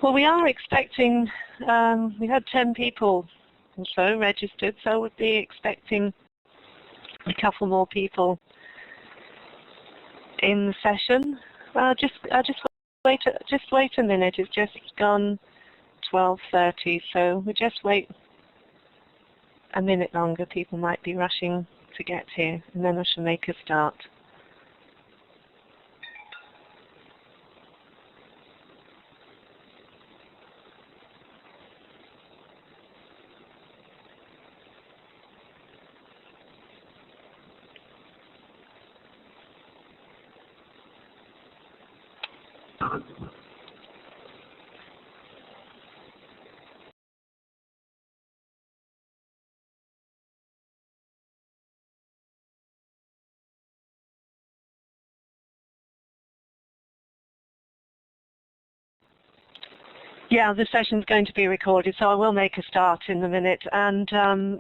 Well, we are expecting, we had 10 people or so registered, so we'll be expecting a couple more people in the session. Just wait a minute. It's just gone 12:30, so we'll just wait a minute longer. People might be rushing to get here, and then I shall make a start. Yeah, the session's going to be recorded, so I will make a start in a minute. And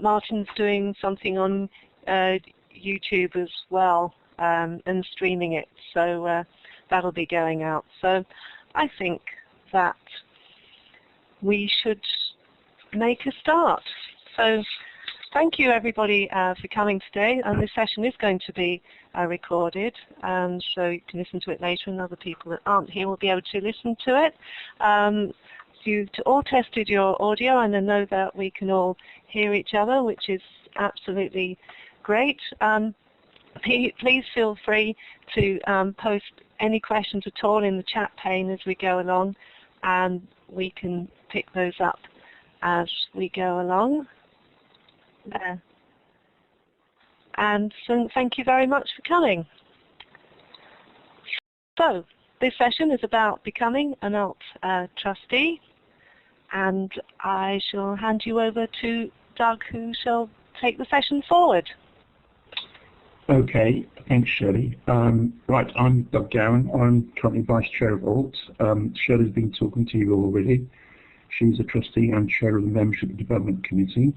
Martin's doing something on YouTube as well and streaming it, so that'll be going out. So I think that we should make a start. So thank you everybody for coming today, and this session is going to be recorded, so you can listen to it later, and other people that aren't here will be able to listen to it. You've all tested your audio, and I know that we can all hear each other, which is absolutely great. Please feel free to post any questions at all in the chat pane as we go along, and we can pick those up as we go along. And so thank you very much for coming. So this session is about becoming an ALT trustee, and I shall hand you over to Doug, who shall take the session forward. Okay, thanks Shirley. Right, I'm Doug Gowan. I'm currently Vice Chair of ALT. Shirley's been talking to you already. She's a trustee and Chair of the Membership and Development Committee.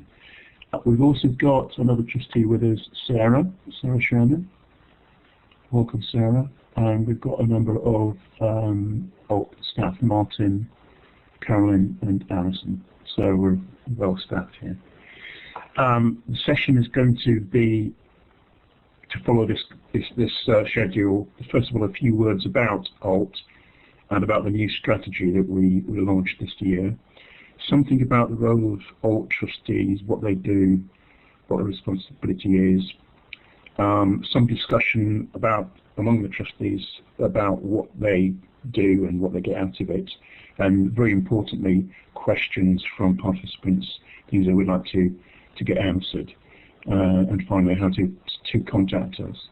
We've also got another trustee with us, Sarah Sherman. Welcome, Sarah. And we've got a number of ALT staff, Martin, Carolyn and Alison. So we're well staffed here. The session is going to be to follow this schedule. First of all, a few words about ALT and about the new strategy that we launched this year. Something about the role of ALT trustees, what they do, what their responsibility is. Some discussion about among the trustees about what they do and what they get out of it, and very importantly, questions from participants, things they would like to get answered, and finally how to contact us.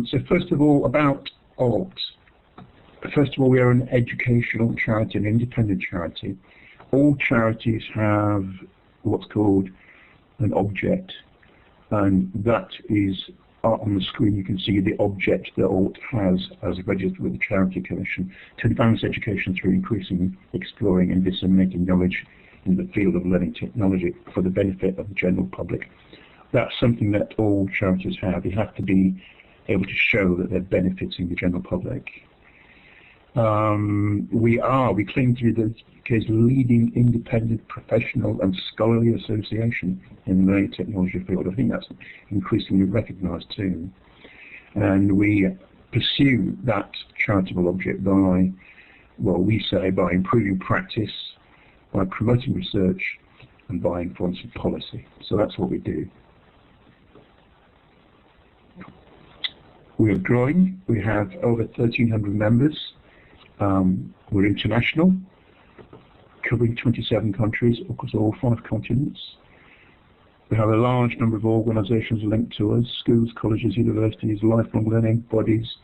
So first of all, about ALT. First of all, we are an educational charity, an independent charity. All charities have what's called an object, and that is on the screen. You can see the object that ALT has as registered with the Charity Commission to advance education through increasing, exploring and disseminating knowledge in the field of learning technology for the benefit of the general public. That's something that all charities have. You have to be able to show that they're benefiting the general public. We claim to be the UK's leading independent professional and scholarly association in the learning technology field. I think that's increasingly recognised too. And we pursue that charitable object by, well, we say by improving practice, by promoting research, and by influencing policy. So that's what we do. We are growing. We have over 1,300 members. We're international, covering 27 countries across all 5 continents. We have a large number of organisations linked to us: schools, colleges, universities, lifelong learning bodies,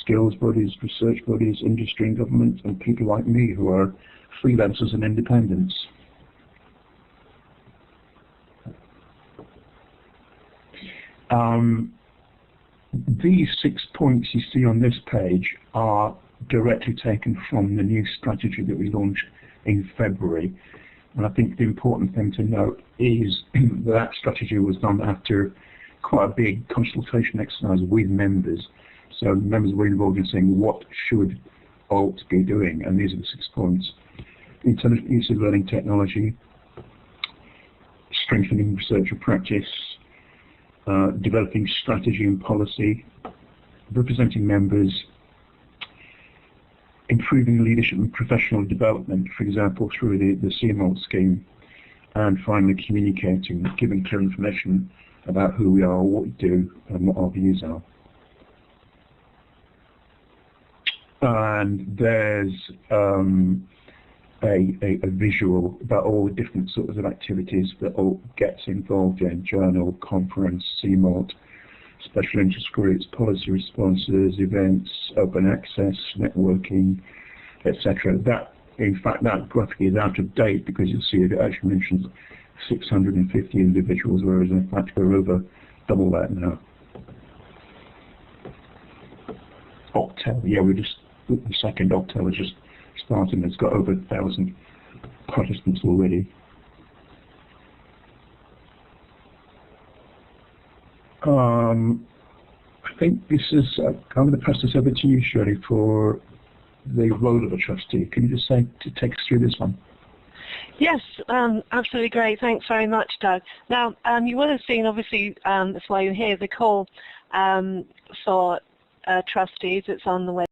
skills bodies, research bodies, industry and government, and people like me who are freelancers and independents. These 6 points you see on this page are directly taken from the new strategy that we launched in February. And I think the important thing to note is that strategy was done after quite a big consultation exercise with members. So members were involved in saying, what should ALT be doing? And these are the 6 points. Intelligent use of learning technology, strengthening research and practice, developing strategy and policy, representing members, improving leadership and professional development, for example, through the CMALT scheme, and finally communicating, giving clear information about who we are, what we do, and what our views are. And there's a visual about all the different sorts of activities that all gets involved in: journal, conference, CMALT, special interest groups, policy responses, events, open access, networking, etc. That, in fact, that graphic is out of date because you'll see it actually mentions 650 individuals, whereas in fact we're over double that now. Octel, yeah, the second Octel is just starting. It's got over 1,000 participants already. I think this is, I'm going to pass this over to you, Shirley, for the role of a trustee. Can you just take us through this one? Yes, absolutely great. Thanks very much, Doug. Now, you will have seen, obviously, that's why you're here, the call for trustees. It's on the web.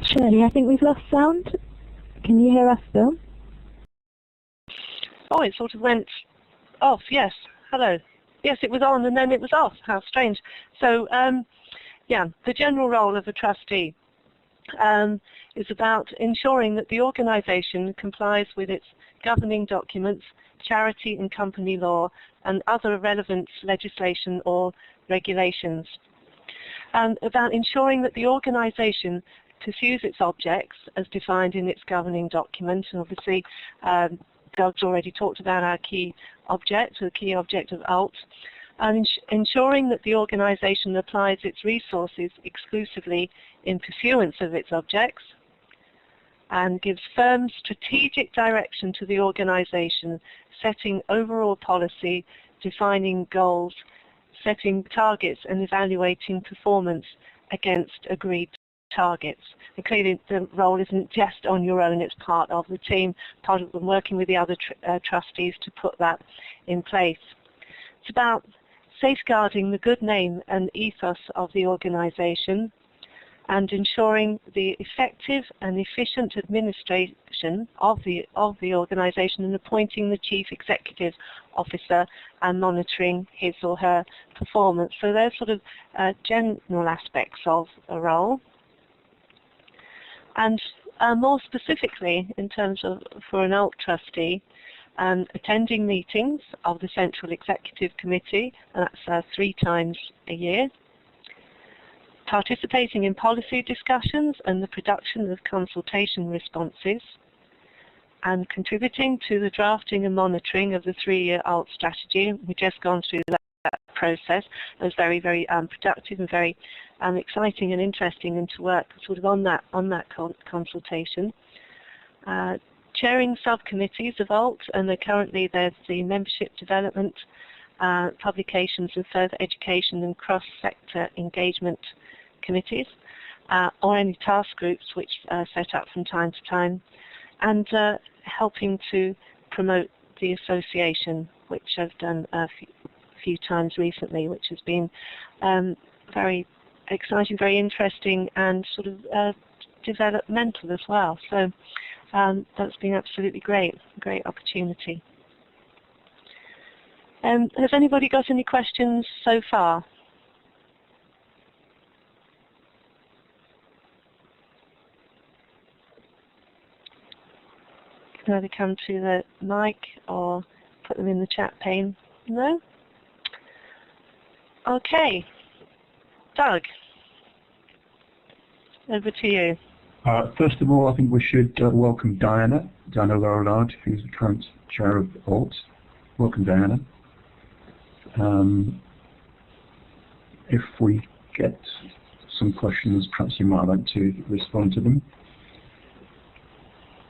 Shirley, I think we've lost sound. Can you hear us still? Oh, it sort of went off, yes. Hello. Yes, it was on and then it was off. How strange. So, yeah, the general role of a trustee is about ensuring that the organisation complies with its governing documents, charity and company law, and other relevant legislation or regulations. And about ensuring that the organisation pursues its objects as defined in its governing document. And obviously, Doug's already talked about our key object, the key object of ALT, and ensuring that the organisation applies its resources exclusively in pursuance of its objects, and gives firm strategic direction to the organisation, setting overall policy, defining goals, setting targets, and evaluating performance against agreed targets. And clearly the role isn't just on your own, it's part of the team, part of them working with the other trustees to put that in place. It's about safeguarding the good name and ethos of the organisation and ensuring the effective and efficient administration of the organisation, and appointing the Chief Executive Officer and monitoring his or her performance. So they're sort of general aspects of a role. And more specifically, in terms of for an ALT trustee, attending meetings of the Central Executive Committee, and that's 3 times a year, participating in policy discussions and the production of consultation responses, and contributing to the drafting and monitoring of the 3-year ALT strategy. We've just gone through that process. It was very, very productive and very exciting and interesting, and to work sort of on that consultation. Chairing subcommittees of ALT, and currently there's the membership development, publications and further education and cross-sector engagement committees, or any task groups which are set up from time to time, and helping to promote the association, which I've done a few times recently, which has been very exciting, very interesting, and sort of developmental as well. So that's been absolutely great opportunity. Has anybody got any questions so far? You can either come to the mic or put them in the chat pane. No? Okay. Doug, over to you. First of all, I think we should welcome Diana Laurillard, who's the current chair of ALT. Welcome, Diana. If we get some questions, perhaps you might like to respond to them.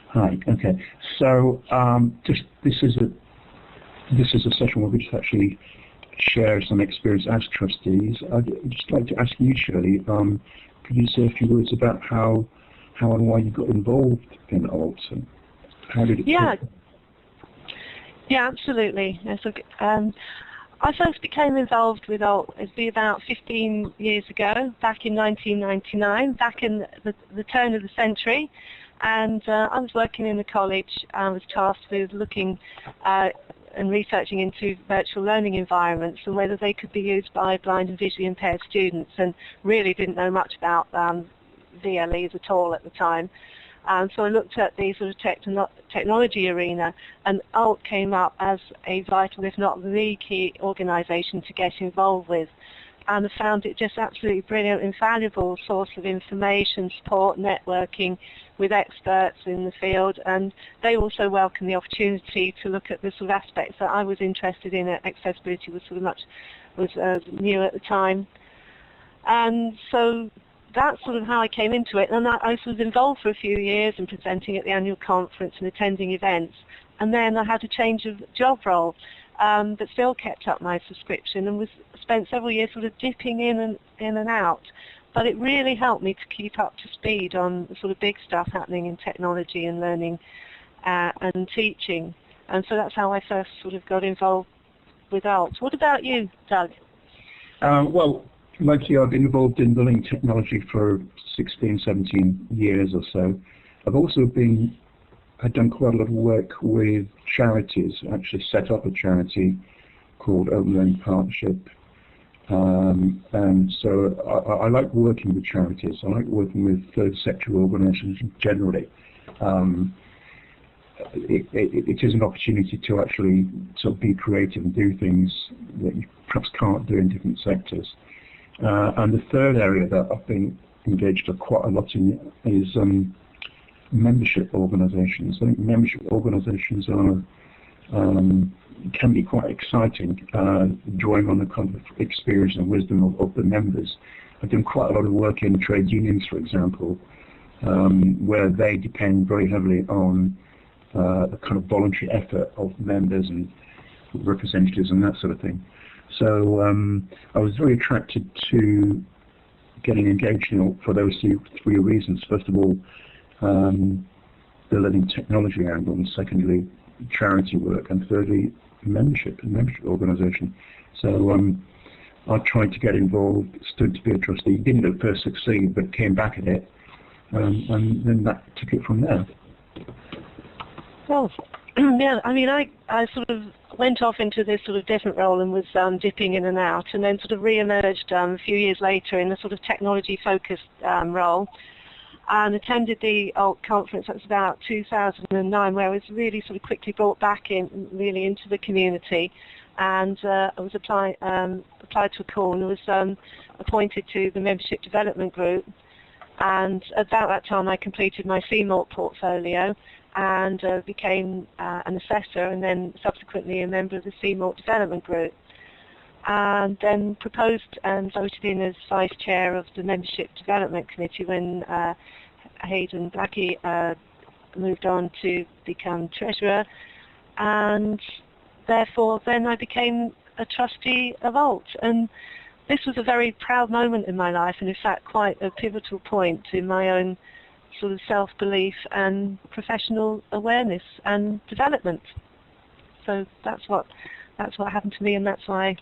Hi. Okay. So this is a session where we just actually share some experience as trustees. I'd just like to ask you, Shirley, could you say a few words about how and why you got involved in ALT? How did it? Yeah. Yeah, absolutely. So, I first became involved with ALT, it'd be about 15 years ago, back in 1999, back in the turn of the century. And I was working in the college. I was tasked with looking and researching into virtual learning environments and whether they could be used by blind and visually impaired students, and really didn't know much about VLEs at all at the time. So I looked at the sort of technology arena, and ALT came up as a vital, if not the key organisation to get involved with. And I found it just absolutely brilliant, invaluable source of information, support, networking with experts in the field, and they also welcomed the opportunity to look at the sort of aspects that I was interested in. Accessibility was new at the time, and so that's sort of how I came into it. And I was involved for a few years in presenting at the annual conference and attending events, and then I had a change of job role, but still kept up my subscription and spent several years sort of dipping in and out. But it really helped me to keep up to speed on the sort of big stuff happening in technology and learning and teaching. And so that's how I first sort of got involved with ALT. What about you, Doug? Well, like you, I've been involved in learning technology for 16, 17 years or so. I've also I've done quite a lot of work with charities. I actually set up a charity called Open Learning Partnership. And so I like working with charities. I like working with third sector organisations generally. It is an opportunity to actually sort of be creative and do things that you perhaps can't do in different sectors. And the third area that I've been engaged quite a lot in is membership organisations. I think membership organisations can be quite exciting, drawing on the kind of experience and wisdom of the members. I've done quite a lot of work in trade unions, for example, where they depend very heavily on the kind of voluntary effort of members and representatives and that sort of thing. So I was very attracted to getting engaged in it for those three reasons. First of all, the learning technology angle, and secondly, charity work, and thirdly, membership organisation. So I tried to get involved, stood to be a trustee, didn't at first succeed, but came back at it, and then that took it from there. Well, yeah, I mean, I sort of went off into this sort of different role and was dipping in and out, and then sort of re-emerged a few years later in a sort of technology-focused role, and attended the ALT conference. That was about 2009, where I was really sort of quickly brought back really into the community, and I was applied to a call and was appointed to the membership development group. And about that time, I completed my CMALT portfolio and became an assessor, and then subsequently a member of the CMALT development group. And then proposed and voted in as vice chair of the membership development committee when Hayden Blackie moved on to become treasurer, and therefore then I became a trustee of ALT. And this was a very proud moment in my life, and in fact quite a pivotal point in my own sort of self-belief and professional awareness and development. So that's what happened to me, and that's why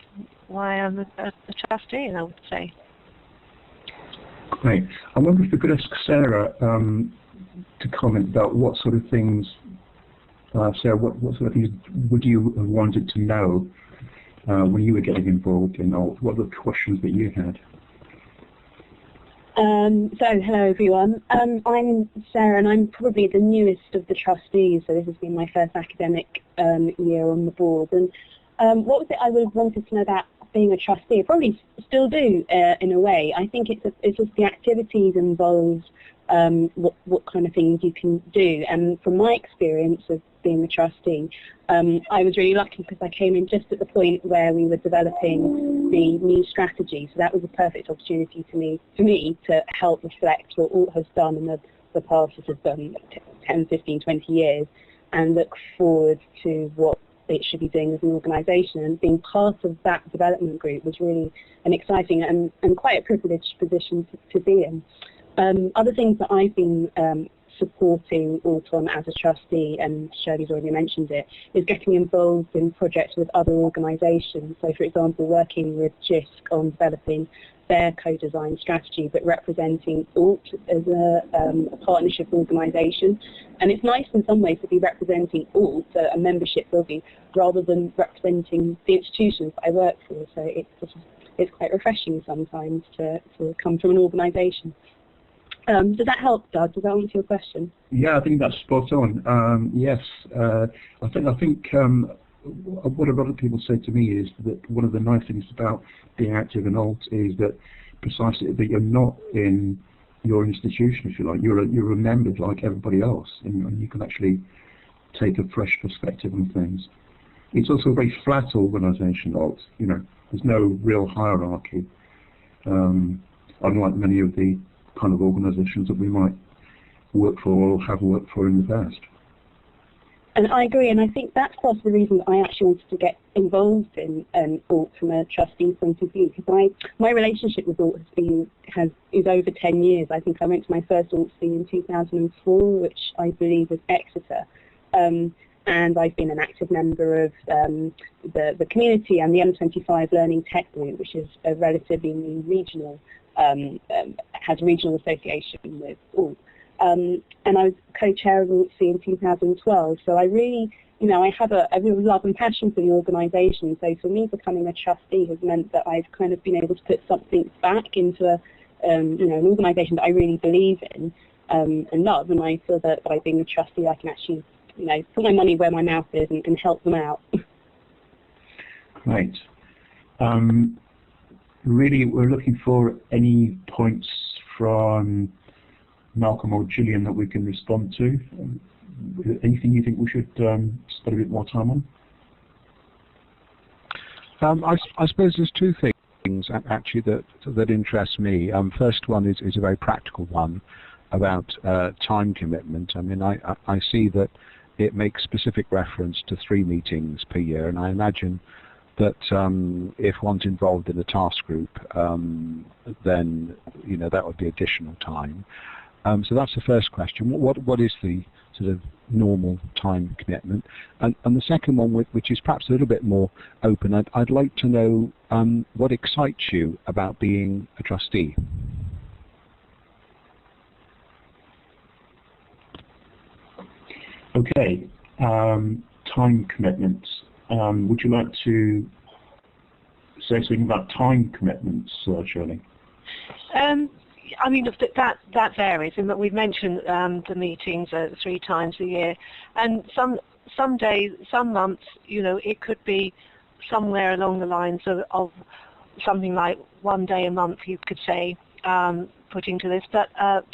I'm a trustee, I would say. Great. I wonder if we could ask Sarah to comment about what sort of things, Sarah, what sort of things would you have wanted to know when you were getting involved in ALT? What were the questions that you had? So hello everyone. I'm Sarah, and I'm probably the newest of the trustees, so this has been my first academic year on the board. And what was it I would have wanted to know about being a trustee. I probably still do in a way. I think it's just the activities involved, what kind of things you can do. And from my experience of being a trustee, I was really lucky because I came in just at the point where we were developing the new strategy. So that was a perfect opportunity for me to help reflect what ALT has done in the past sort of 10, 15, 20 years and look forward to what it should be doing as an organisation. And being part of that development group was really an exciting and quite a privileged position to be in. Other things that I've been supporting ALT on as a trustee, and Shirley's already mentioned it, is getting involved in projects with other organisations. So, for example, working with JISC on developing their co-design strategy, but representing ALT as a partnership organisation. And it's nice in some ways to be representing ALT, a membership body, rather than representing the institutions that I work for. So it's quite refreshing sometimes to come from an organisation. Does that help, Doug? Does that answer your question? Yeah, I think that's spot on. Yes, I think what a lot of people say to me is that one of the nice things about being active in ALT is that precisely that you're not in your institution, if you like. You're remembered like everybody else, and you can actually take a fresh perspective on things. It's also a very flat organisation, ALT. You know, there's no real hierarchy, unlike many of the kind of organisations that we might work for or have worked for in the past. And I agree, and I think that's part of the reason that I actually wanted to get involved in ALT from a trustee point of view, because my relationship with ALT is over 10 years. I think I went to my first ALT in 2004, which I believe was Exeter. And I've been an active member of the community and the M25 Learning Tech Group, which is a relatively new regional, has a regional association with ALT. And I was co-chair of ALT in 2012, so I really, I have a real love and passion for the organisation. So for me, becoming a trustee has meant that I've kind of been able to put something back into an organisation that I really believe in and love. And I feel that by being a trustee, I can actually, put my money where my mouth is and help them out. Great. Really, we're looking for any points from Malcolm or Gillian that we can respond to. Anything you think we should spend a bit more time on? I suppose there's two things actually that interest me. First one is a very practical one about time commitment. I mean, I see that it makes specific reference to 3 meetings per year, and I imagine that if one's involved in a task group, then that would be additional time. So that's the first question. What is the sort of normal time commitment? And the second one, which is perhaps a little bit more open, I'd like to know what excites you about being a trustee. Okay. Time commitments. Would you like to say something about time commitments, Shirley? I mean, that varies in that we've mentioned the meetings 3 times a year, and some days, some months, it could be somewhere along the lines of something like 1 day a month, you could say, putting to this, but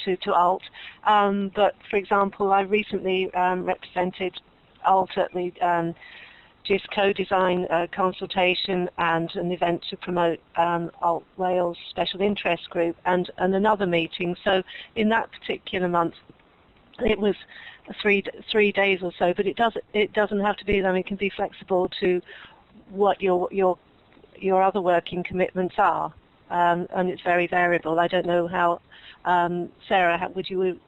to ALT. But for example, I recently represented ALT at the JISC co-design consultation and an event to promote ALT Wales Special Interest Group and another meeting. So in that particular month, it was 3 days or so. But it doesn't have to be. I mean, it can be flexible to what your other working commitments are, and it's very variable. I don't know how, Sarah, would you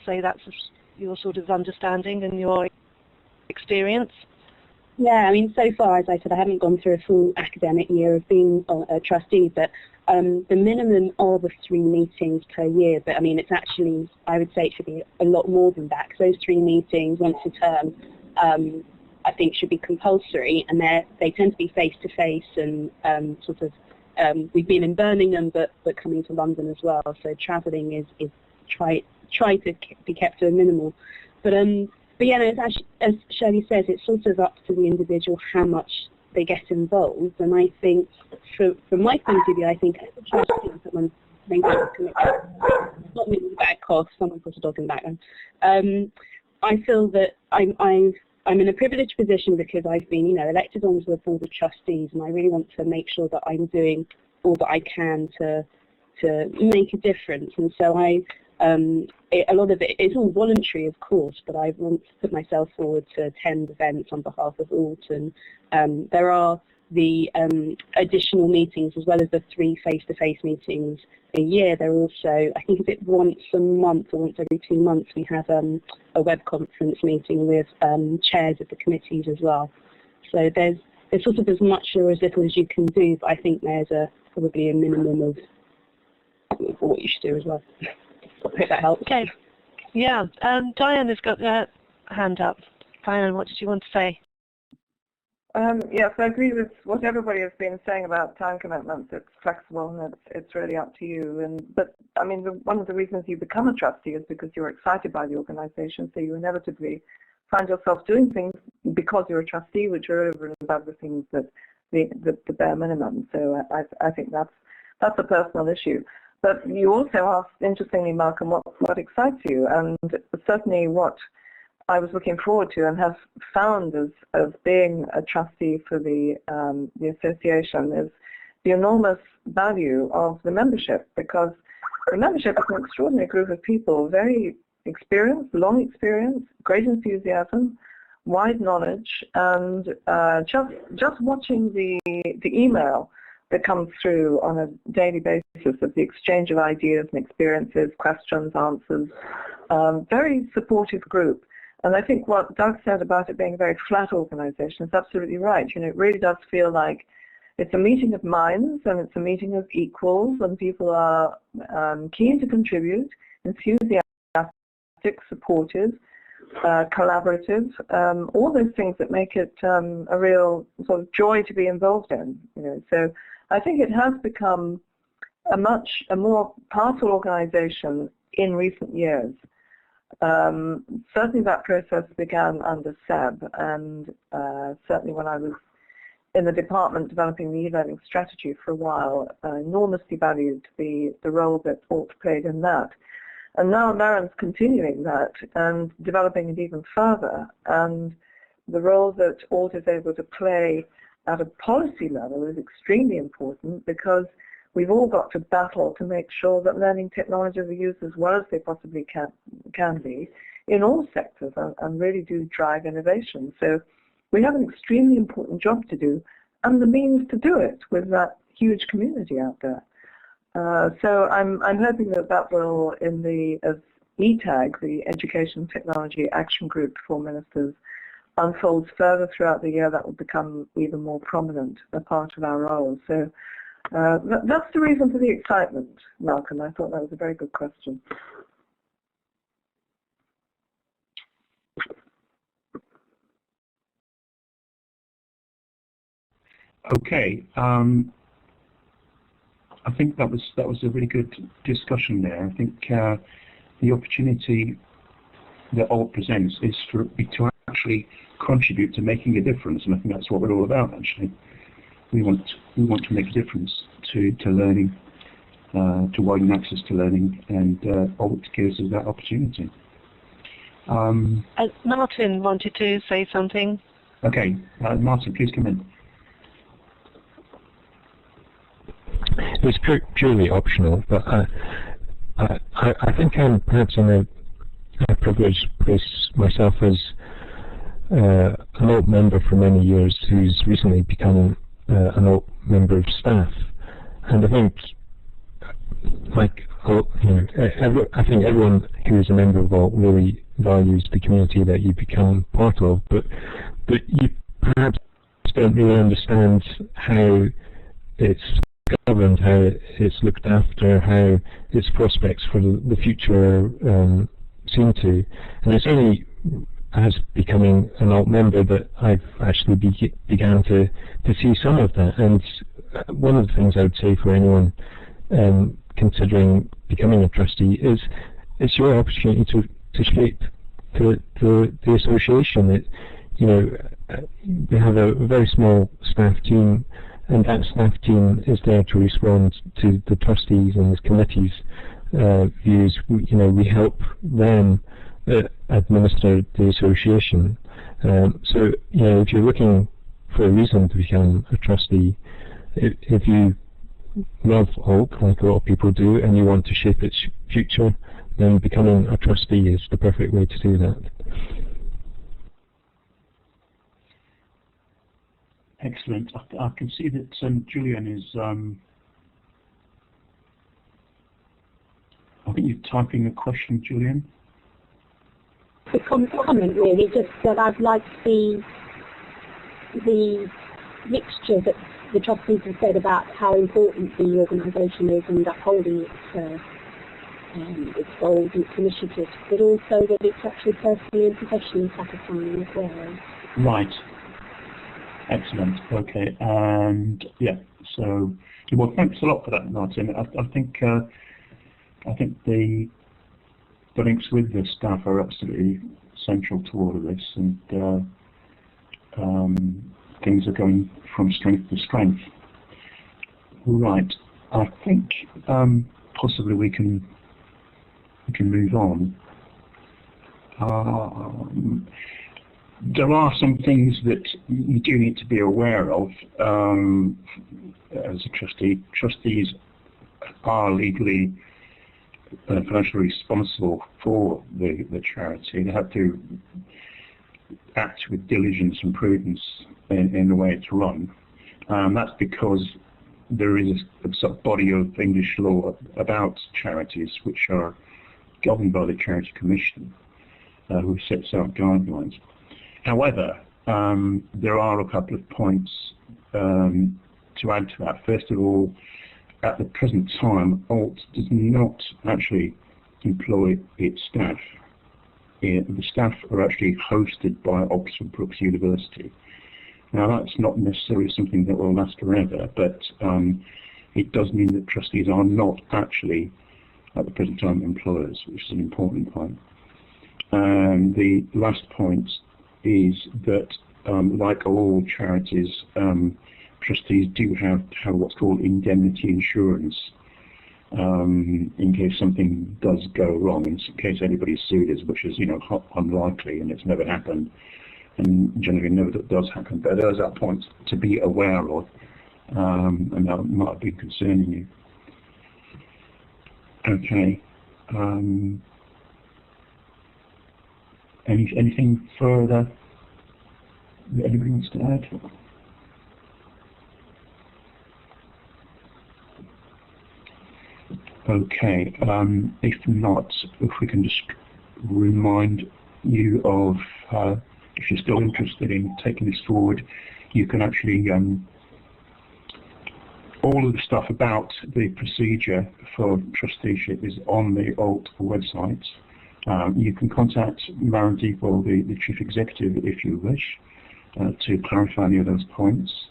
say that's your sort of understanding and your experience? Yeah, I mean, so far, as I said, I haven't gone through a full academic year of being a trustee, but the minimum are the 3 meetings per year. But I mean, it's actually, I would say it should be a lot more than that, because those 3 meetings once a term, I think should be compulsory, and they tend to be face-to-face and we've been in Birmingham, but coming to London as well. So travelling is try to be kept to a minimal. But yeah, no, it's actually, as Shirley says, it's sort of up to the individual how much they get involved. And I think, from my point of view, I think as a trustee, someone maybe not me in the back cough, someone put a dog in the background. I feel that I'm in a privileged position because I've been, elected onto the board of trustees, and I really want to make sure that I'm doing all that I can to make a difference. And so a lot of it's all voluntary, of course, but I want to put myself forward to attend events on behalf of ALT. And there are the additional meetings, as well as the 3 face-to-face meetings a year. There are also, I think, is it once a month or once every 2 months, we have a web conference meeting with chairs of the committees as well. So there's sort of as much or as little as you can do, but I think there's probably a minimum of what you should do as well. I hope that helps. Okay. Yeah. Diane has got her hand up. Diane, what did you want to say? Yes, I agree with what everybody has been saying about time commitments. It's flexible and it's really up to you. But I mean, one of the reasons you become a trustee is because you're excited by the organisation, so you inevitably find yourself doing things because you're a trustee, which are over and above the things that the bare minimum. So I think that's a personal issue. But you also asked, interestingly, Malcolm, what excites you, and certainly what I was looking forward to and have found as being a trustee for the association is the enormous value of the membership, because the membership is an extraordinary group of people, very experienced, long experience, great enthusiasm, wide knowledge, and just watching the email that comes through on a daily basis of the exchange of ideas and experiences, questions, answers, very supportive group. And I think what Doug said about it being a very flat organization is absolutely right. It really does feel like it's a meeting of minds and it's a meeting of equals, and people are keen to contribute, enthusiastic, supportive, collaborative, all those things that make it a real sort of joy to be involved in. So I think it has become a more powerful organization in recent years. Certainly that process began under Seb, and certainly when I was in the department developing the e-learning strategy for a while, enormously valued the role that ALT played in that. And now Maren's continuing that and developing it even further, and the role that ALT is able to play at a policy level is extremely important, because we've all got to battle to make sure that learning technologies are used as well as they possibly can be in all sectors and really do drive innovation. So we have an extremely important job to do and the means to do it with that huge community out there. So I'm hoping that will, as ETAG, the Education Technology Action Group for Ministers, unfolds further throughout the year, that will become even more prominent a part of our role. So that's the reason for the excitement, Malcolm. I thought that was a very good question. Okay, I think that was a really good discussion there. I think the opportunity that ALT presents is to actually contribute to making a difference, and I think that's what we're all about. Actually, we want to make a difference to learning, to widen access to learning, and ALT gives us that opportunity. Martin wanted to say something. Okay, Martin, please come in. It's purely optional, but I think I'm perhaps in a privileged place myself as an ALT member for many years who's recently become an ALT member of staff. And I think, I think everyone who is a member of ALT really values the community that you become part of, but you perhaps don't really understand how it's governed, how it's looked after, how its prospects for the future seem to. And it's only as becoming an ALT member that I've actually began to see some of that. And one of the things I would say for anyone considering becoming a trustee is it's your opportunity to shape the association. you know, we have a very small staff team, and that staff team is there to respond to the trustees and the committee's views. You know, we help them administer the association. So, you know, if you're looking for a reason to become a trustee, if you love ALT, like a lot of people do, and you want to shape its future, then becoming a trustee is the perfect way to do that. Excellent. I can see that Julian is, I think you're typing a question, Julian. The comment really, just that I'd like the mixture that the trustees have said about how important the organisation is and upholding its goals and its initiatives, but also that it's actually personally and professionally satisfying as well. Right. Excellent. Okay. And yeah. So, well, thanks a lot for that, Martin. I think the links with the staff are absolutely central to all of this, and things are going from strength to strength. Right. I think possibly we can move on. There are some things that you do need to be aware of as a trustee. Trustees are legally and financially responsible for the charity. They have to act with diligence and prudence in the way it's run. That's because there is a sort of body of English law about charities which are governed by the Charity Commission, who sets out guidelines. However, there are a couple of points to add to that. First of all, at the present time, ALT does not actually employ its staff. The staff are actually hosted by Oxford Brookes University. Now, that's not necessarily something that will last forever, but it does mean that trustees are not actually, at the present time, employers, which is an important point. And the last point is that, like all charities, trustees do have to have what's called indemnity insurance in case something does go wrong, in case anybody's sued us, which is, you know, unlikely and it's never happened, and generally never does happen. But those are points to be aware of, and that might be concerning you. Okay. Anything further that anybody wants to add? Okay, if not, if we can just remind you of, if you're still interested in taking this forward, you can actually, all of the stuff about the procedure for trusteeship is on the ALT website. You can contact Marandeep, or the Chief Executive, if you wish, to clarify any of those points.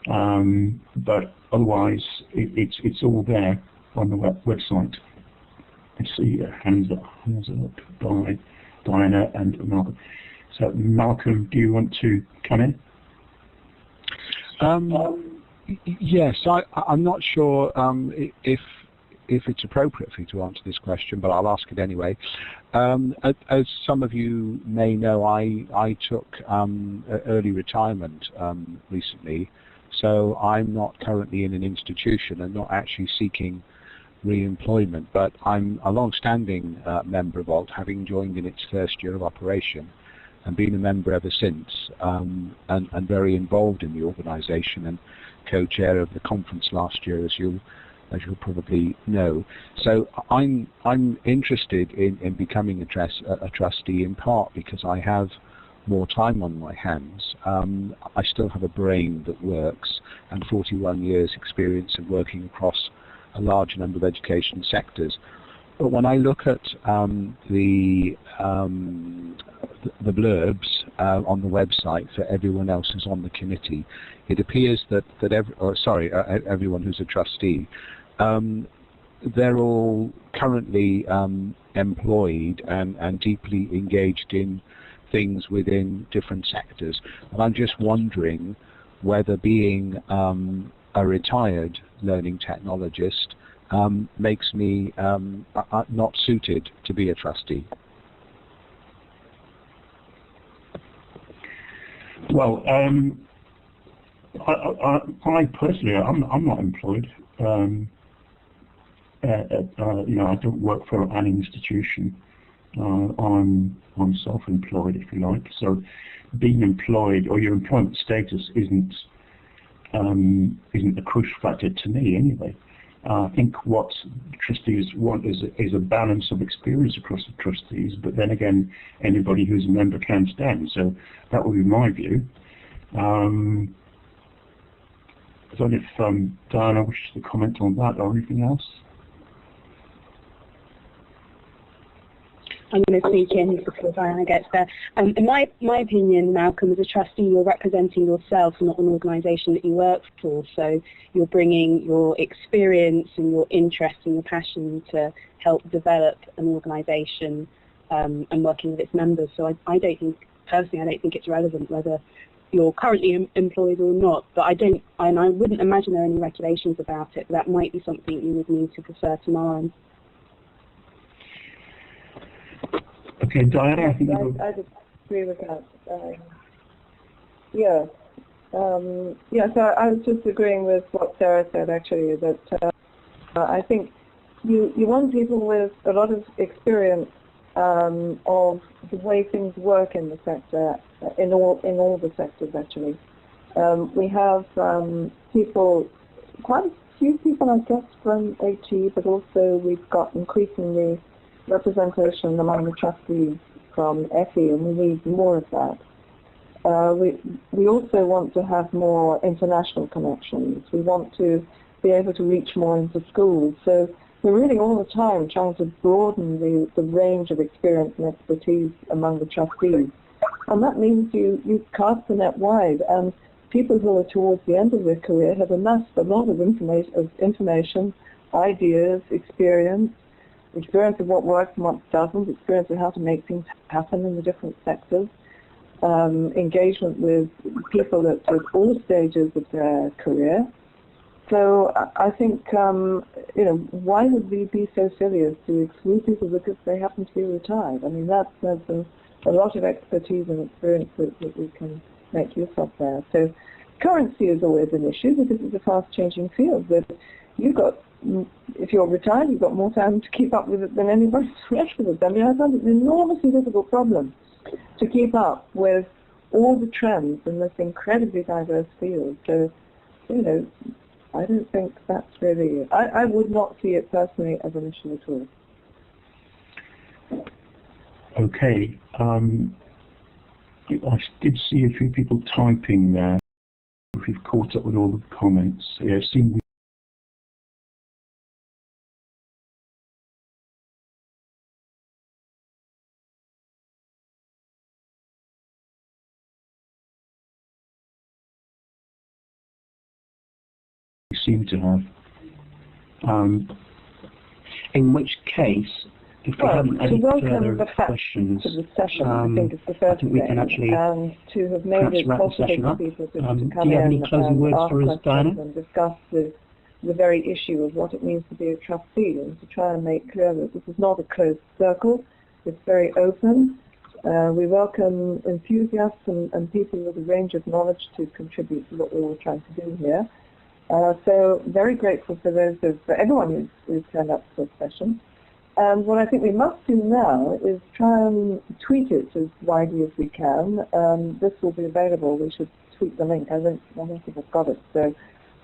But otherwise, it's all there on the website. I see hands up by Diana and Malcolm. So, Malcolm, do you want to come in? Yes, I'm not sure if it's appropriate for you to answer this question, but I'll ask it anyway. As some of you may know, I took early retirement recently, so I'm not currently in an institution and not actually seeking re-employment, but I'm a long-standing member of ALT, having joined in its first year of operation and been a member ever since, and very involved in the organisation and co-chair of the conference last year, as you'll probably know. So I'm interested in becoming a trustee, in part because I have more time on my hands. I still have a brain that works and 41 years experience of working across a large number of education sectors. But when I look at the blurbs on the website for everyone else who's on the committee, it appears that everyone who's a trustee, they're all currently employed and deeply engaged in things within different sectors. And I'm just wondering whether being a retired learning technologist makes me not suited to be a trustee. Well, I personally, I'm not employed. You know, I don't work for an institution. I'm self-employed, if you like. So, being employed or your employment status isn't a crucial factor to me anyway. I think what trustees want is a balance of experience across the trustees, but then again, anybody who's a member can stand. So that would be my view. I don't know if Diana wishes to comment on that or anything else. I'm going to speak in before Diana gets there. In my opinion, Malcolm, as a trustee, you're representing yourself, not an organisation that you work for. So you're bringing your experience and your interest and your passion to help develop an organisation and working with its members. So I don't think, personally, I don't think it's relevant whether you're currently employed or not. But I wouldn't imagine there are any regulations about it. But that might be something you would need to confer tomorrow. Okay, Diana, I think I just agree with that. Yeah, so I was just agreeing with what Sarah said, actually, that I think you want people with a lot of experience of the way things work in the sector, in all the sectors, actually. We have people, quite a few people, I guess, from AT, but also we've got increasingly representation among the trustees from FE, and we need more of that. We also want to have more international connections. We want to be able to reach more into schools. So we're really all the time trying to broaden the range of experience and expertise among the trustees. And that means you cast the net wide, and people who are towards the end of their career have amassed a lot of information, ideas, experience of what works and what doesn't, experience of how to make things happen in the different sectors, engagement with people at all stages of their career. So I think, why would we be so silly as to exclude people because they happen to be retired? I mean, there's a lot of expertise and experience that we can make use of there. So currency is always an issue because it's a fast-changing field. But if you're retired, you've got more time to keep up with it than anybody else. I mean, I find it an enormously difficult problem to keep up with all the trends in this incredibly diverse field. So, I don't think that's really, I would not see it personally as an issue at all. Okay. I did see a few people typing there. If you've caught up with all the comments, yeah, seem to have. In which case, if we haven't any further questions, to the session, I think it's the first we can actually and to have made it possible for people to come do you have any in closing words ask for us, Diana? and discuss the very issue of what it means to be a trustee, and to try and make clear that this is not a closed circle, it's very open. We welcome enthusiasts and people with a range of knowledge to contribute to what we're all trying to do here. So very grateful for everyone who's turned up to this session. And what I think we must do now is try and tweet it as widely as we can. This will be available. We should tweet the link. I don't think I've got it. So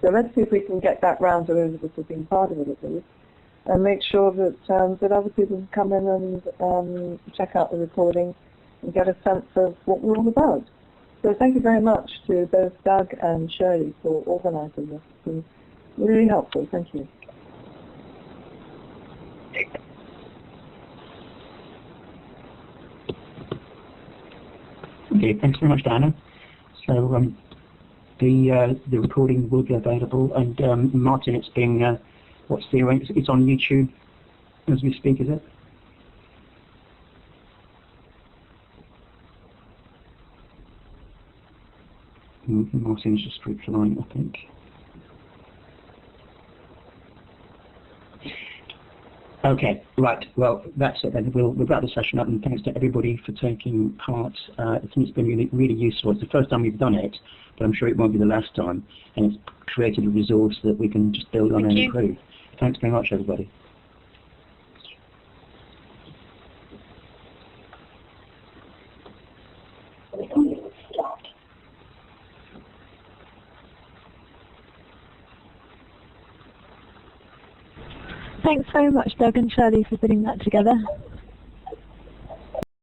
let's see if we can get that round to those of us who've been part of it at least, and make sure that that other people can come in and check out the recording and get a sense of what we're all about. So thank you very much to both Doug and Shirley for organising this. It's been really helpful. Thank you. Okay, thanks very much, Diana. So the recording will be available, and Martin, it's being what's the arrangement? It's on YouTube as we speak, is it? Martin's just replying, I think. Okay, right. Well, that's it then. We'll wrap the session up, and thanks to everybody for taking part. I think it's been really, really useful. It's the first time we've done it, but I'm sure it won't be the last time. And it's created a resource that we can just build on and improve. Thanks very much, everybody. Thanks very much, Doug and Shirley, for putting that together.